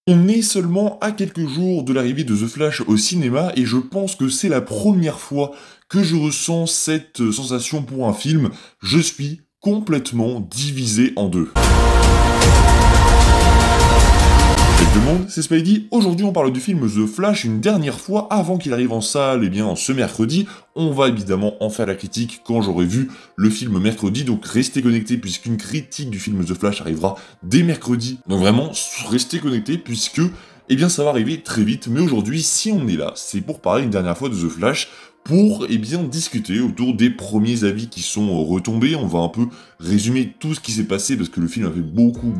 On est seulement à quelques jours de l'arrivée de The Flash au cinéma et je pense que c'est la première fois que je ressens cette sensation pour un film. Je suis complètement divisé en deux. Salut tout le monde, c'est Spidey. Aujourd'hui on parle du film The Flash une dernière fois avant qu'il arrive en salle, ce mercredi. On va évidemment en faire la critique quand j'aurai vu le film mercredi, donc restez connectés puisqu'une critique du film The Flash arrivera dès mercredi. Donc vraiment, restez connectés puisque, ça va arriver très vite. Mais aujourd'hui, si on est là, c'est pour parler une dernière fois de The Flash, pour, discuter autour des premiers avis qui sont retombés. On va un peu résumer tout ce qui s'est passé, parce que le film a fait beaucoup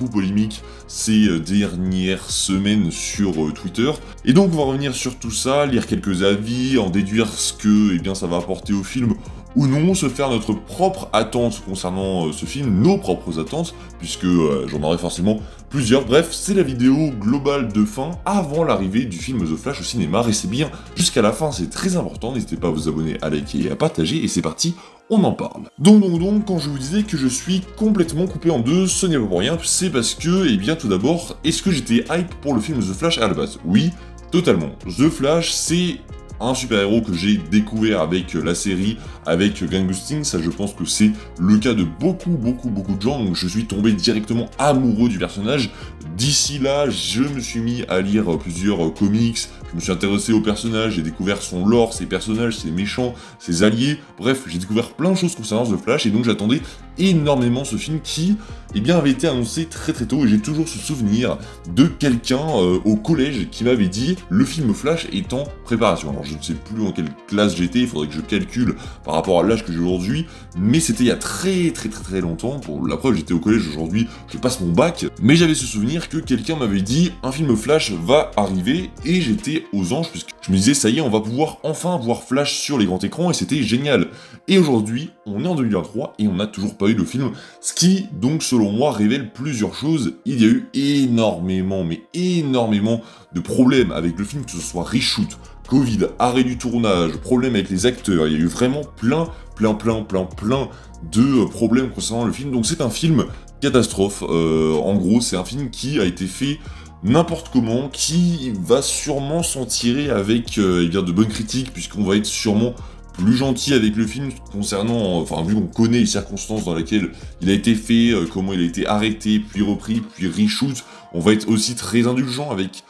polémique ces dernières semaines sur Twitter. Et donc on va revenir sur tout ça, lire quelques avis, en déduire ce que, ça va apporter au film ou non, se faire notre propre attente concernant ce film, nos propres attentes, puisque j'en aurai forcément plusieurs. Bref, c'est la vidéo globale de fin avant l'arrivée du film The Flash au cinéma. Restez bien jusqu'à la fin, c'est très important. N'hésitez pas à vous abonner, à liker et à partager. Et c'est parti, on en parle. Donc, quand je vous disais que je suis complètement coupé en deux, ce n'est pas pour rien. C'est parce que, tout d'abord, est-ce que j'étais hype pour le film The Flash à la base? Oui, totalement. The Flash, c'est un super-héros que j'ai découvert avec la série, avec Grant Gustin. Ça, je pense que c'est le cas de beaucoup de gens, donc je suis tombé directement amoureux du personnage. D'ici là, je me suis mis à lire plusieurs comics, je me suis intéressé au personnage, j'ai découvert son lore, ses personnages, ses méchants, ses alliés, bref, j'ai découvert plein de choses concernant The Flash, et donc j'attendais énormément ce film qui, avait été annoncé très tôt, et j'ai toujours ce souvenir de quelqu'un au collège qui m'avait dit « Le film Flash est en préparation ». Alors je ne sais plus en quelle classe j'étais, il faudrait que je calcule par rapport à l'âge que j'ai aujourd'hui, mais c'était il y a très longtemps. Pour la preuve, j'étais au collège, aujourd'hui je passe mon bac, mais j'avais ce souvenir que quelqu'un m'avait dit « Un film Flash va arriver », et j'étais aux anges, puisque je me disais « Ça y est, on va pouvoir enfin voir Flash sur les grands écrans », et c'était génial. Et aujourd'hui, on est en 2023, et on n'a toujours pas eu le film, ce qui, donc, selon moi, révèle plusieurs choses. Il y a eu énormément de problèmes avec le film, que ce soit reshoot, Covid, arrêt du tournage, problème avec les acteurs, il y a eu vraiment plein de problèmes concernant le film, donc c'est un film catastrophe. En gros, c'est un film qui a été fait n'importe comment, qui va sûrement s'en tirer avec de bonnes critiques, puisqu'on va être sûrement plus gentil avec le film concernant, vu qu'on connaît les circonstances dans lesquelles il a été fait, comment il a été arrêté, puis repris, puis reshoot, on va être aussi très indulgent avec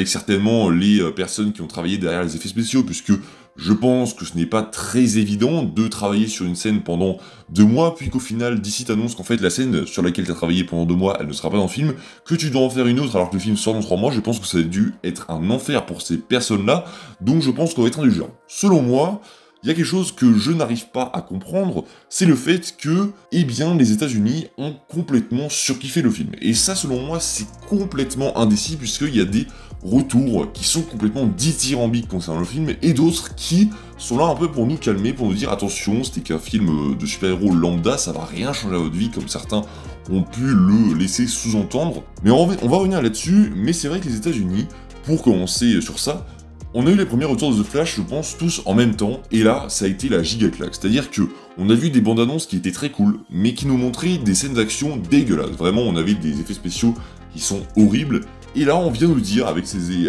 certainement les personnes qui ont travaillé derrière les effets spéciaux, puisque je pense que ce n'est pas très évident de travailler sur une scène pendant 2 mois, puis qu'au final, DC t'annonce qu'en fait la scène sur laquelle tu as travaillé pendant 2 mois, elle ne sera pas dans le film, que tu dois en faire une autre alors que le film sort dans 3 mois. Je pense que ça a dû être un enfer pour ces personnes-là, donc je pense qu'on va être indulgent. Selon moi, il y a quelque chose que je n'arrive pas à comprendre, c'est le fait que, les États-Unis ont complètement surkiffé le film. Et ça, selon moi, c'est complètement indécis, puisqu'il y a des retours qui sont complètement dithyrambiques concernant le film, et d'autres qui sont là un peu pour nous calmer, pour nous dire attention, c'était qu'un film de super-héros lambda, ça va rien changer à votre vie, comme certains ont pu le laisser sous-entendre. Mais on va revenir là-dessus, mais c'est vrai que les États-Unis, pour commencer sur ça, on a eu les premiers retours de The Flash, je pense, tous en même temps, et là, ça a été la giga claque. C'est-à-dire que on a vu des bandes annonces qui étaient très cool, mais qui nous montraient des scènes d'action dégueulasses. Vraiment, on avait des effets spéciaux qui sont horribles, et là, on vient nous dire, avec ces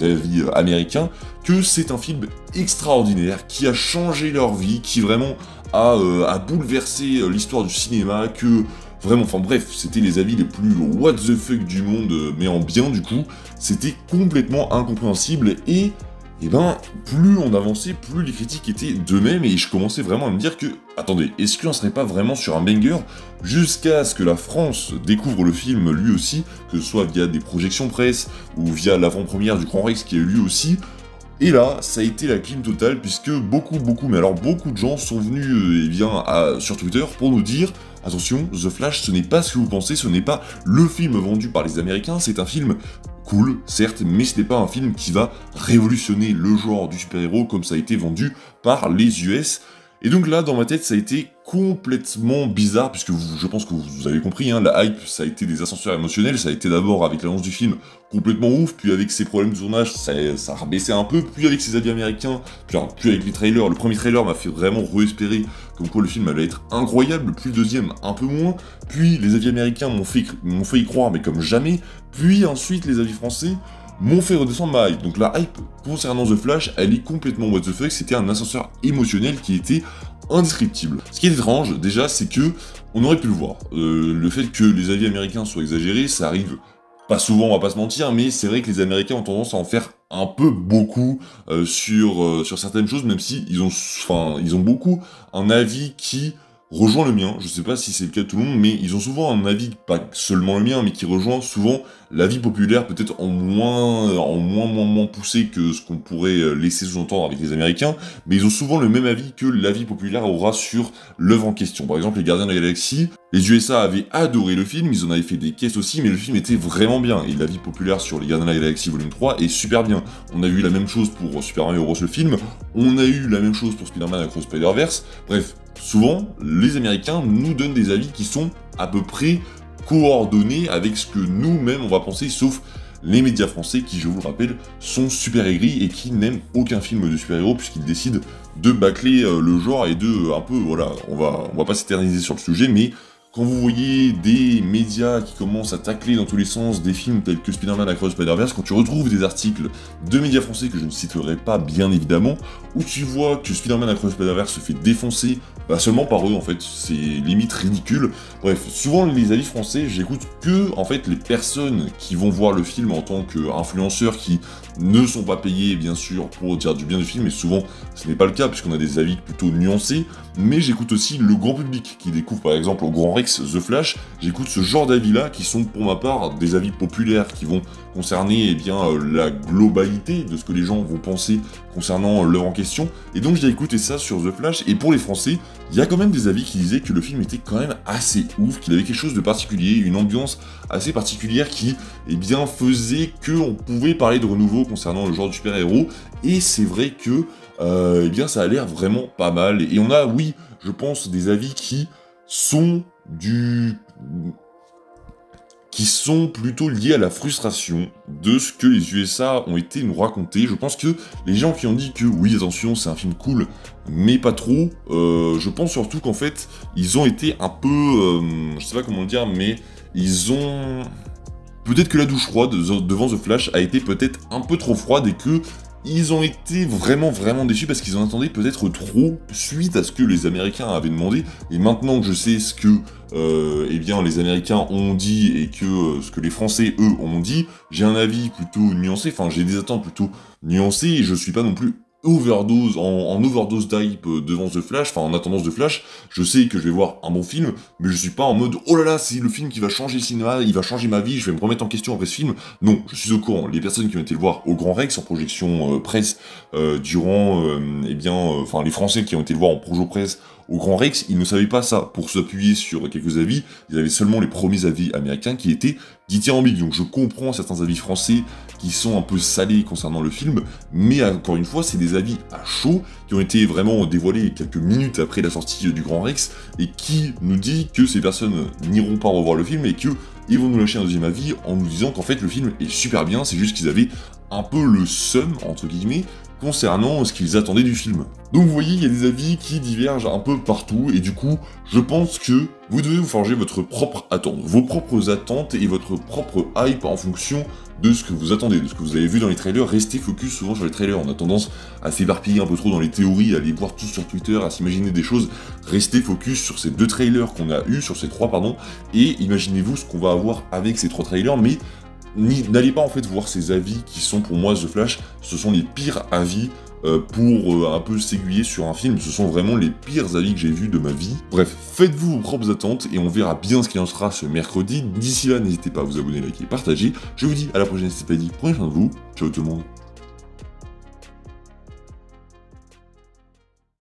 avis américains, que c'est un film extraordinaire, qui a changé leur vie, qui vraiment a bouleversé l'histoire du cinéma, que... Vraiment, bref, c'était les avis les plus what the fuck du monde, mais en bien du coup, c'était complètement incompréhensible, et plus on avançait, plus les critiques étaient d'eux-mêmes, et je commençais vraiment à me dire que, attendez, est-ce qu'on serait pas vraiment sur un banger, jusqu'à ce que la France découvre le film lui aussi, que ce soit via des projections presse, ou via l'avant-première du Grand Rex qui a eu lieu aussi. Et là, ça a été la clim totale, puisque beaucoup de gens sont venus sur Twitter pour nous dire « Attention, The Flash, ce n'est pas ce que vous pensez, ce n'est pas le film vendu par les Américains, c'est un film cool, certes, mais ce n'est pas un film qui va révolutionner le genre du super-héros comme ça a été vendu par les US ». Et donc là, dans ma tête, ça a été complètement bizarre, puisque je pense que vous avez compris, hein, la hype, ça a été des ascenseurs émotionnels, ça a été d'abord avec l'annonce du film complètement ouf, puis avec ses problèmes de tournage, ça a rebaissé un peu, puis avec ses avis américains, puis avec les trailers. Le premier trailer m'a fait vraiment re-espérer comme quoi le film allait être incroyable, puis le deuxième un peu moins, puis les avis américains m'ont fait y croire, mais comme jamais, puis ensuite les avis français m'ont fait redescendre ma hype. Donc la hype concernant The Flash, elle est complètement what the fuck, c'était un ascenseur émotionnel qui était indescriptible. Ce qui est étrange, déjà, c'est que on aurait pu le voir. Le fait que les avis américains soient exagérés, ça arrive pas souvent, on va pas se mentir, mais c'est vrai que les Américains ont tendance à en faire un peu beaucoup sur certaines choses, même si ils ont beaucoup un avis qui rejoint le mien. Je sais pas si c'est le cas de tout le monde, mais ils ont souvent un avis, pas seulement le mien, mais qui rejoint souvent l'avis populaire, peut-être en moins poussé que ce qu'on pourrait laisser sous-entendre avec les Américains, mais ils ont souvent le même avis que l'avis populaire aura sur l'œuvre en question. Par exemple, les Gardiens de la Galaxie, les USA avaient adoré le film, ils en avaient fait des caisses aussi, mais le film était vraiment bien, et l'avis populaire sur les Gardiens de la Galaxie volume 3 est super bien. On a eu la même chose pour Super Mario Bros. Le film, on a eu la même chose pour Spider-Man Across Spider-Verse, bref, souvent, les Américains nous donnent des avis qui sont à peu près coordonnés avec ce que nous-mêmes on va penser, sauf les médias français qui, je vous le rappelle, sont super aigris et qui n'aiment aucun film de super-héros puisqu'ils décident de bâcler le genre et de, un peu, voilà, on va pas s'éterniser sur le sujet, mais quand vous voyez des médias qui commencent à tacler dans tous les sens des films tels que Spider-Man Across Spider-Verse, quand tu retrouves des articles de médias français que je ne citerai pas bien évidemment, où tu vois que Spider-Man Across Spider-Verse se fait défoncer seulement par eux en fait, c'est limite ridicule. Bref, souvent les avis français, j'écoute que en fait les personnes qui vont voir le film en tant qu'influenceurs qui ne sont pas payés bien sûr pour dire du bien du film, et souvent ce n'est pas le cas puisqu'on a des avis plutôt nuancés, mais j'écoute aussi le grand public qui découvre par exemple au Grand Rex The Flash, j'écoute ce genre d'avis-là qui sont pour ma part des avis populaires qui vont concerner la globalité de ce que les gens vont penser concernant l'œuvre en question, et donc j'ai écouté ça sur The Flash, et pour les Français, il y a quand même des avis qui disaient que le film était quand même assez ouf, qu'il avait quelque chose de particulier, une ambiance assez particulière qui, faisait qu'on pouvait parler de renouveau concernant le genre du super-héros, et c'est vrai que, ça a l'air vraiment pas mal, et on a, oui, je pense, des avis qui sont plutôt liés à la frustration de ce que les USA ont été nous raconter. Je pense que les gens qui ont dit que oui, attention, c'est un film cool, mais pas trop, je pense surtout qu'en fait, ils ont été un peu, je sais pas comment le dire, mais ils ont... Peut-être que la douche froide devant The Flash a été peut-être un peu trop froide et que ils ont été vraiment déçus parce qu'ils en attendaient peut-être trop suite à ce que les Américains avaient demandé. Et maintenant que je sais ce que les Américains ont dit et que ce que les Français, eux, ont dit, j'ai un avis plutôt nuancé, enfin j'ai des attentes plutôt nuancées et je suis pas non plus en overdose d'hype devant The Flash, enfin en attendant The Flash, je sais que je vais voir un bon film, mais je suis pas en mode oh là là, c'est le film qui va changer le cinéma, il va changer ma vie, je vais me remettre en question après ce film. Non, je suis au courant. Les personnes qui ont été le voir au Grand Rex en projection presse durant les Français qui ont été le voir en projo presse au Grand Rex, ils ne savaient pas ça. Pour s'appuyer sur quelques avis, ils avaient seulement les premiers avis américains qui étaient dithyrambiques. Donc je comprends certains avis français qui sont un peu salés concernant le film, mais encore une fois, c'est des avis à chaud qui ont été vraiment dévoilés quelques minutes après la sortie du Grand Rex et qui nous dit que ces personnes n'iront pas revoir le film et que ils vont nous lâcher un deuxième avis en nous disant qu'en fait le film est super bien, c'est juste qu'ils avaient un peu le seum, entre guillemets, concernant ce qu'ils attendaient du film. Donc vous voyez, il y a des avis qui divergent un peu partout, et du coup, je pense que vous devez vous forger votre propre attente, vos propres attentes et votre propre hype en fonction de ce que vous attendez, de ce que vous avez vu dans les trailers. Restez focus souvent sur les trailers, on a tendance à s'éparpiller un peu trop dans les théories, à les voir tous sur Twitter, à s'imaginer des choses. Restez focus sur ces 2 trailers qu'on a eu, sur ces 3 pardon, et imaginez-vous ce qu'on va avoir avec ces 3 trailers, mais n'allez pas en fait voir ces avis qui sont pour moi The Flash, ce sont les pires avis pour un peu s'aiguiller sur un film, ce sont vraiment les pires avis que j'ai vus de ma vie. Bref, faites-vous vos propres attentes et on verra bien ce qu'il en sera ce mercredi. D'ici là, n'hésitez pas à vous abonner, liker, partager. Je vous dis à la prochaine, c'est pas dit, prenez soin de vous, ciao tout le monde.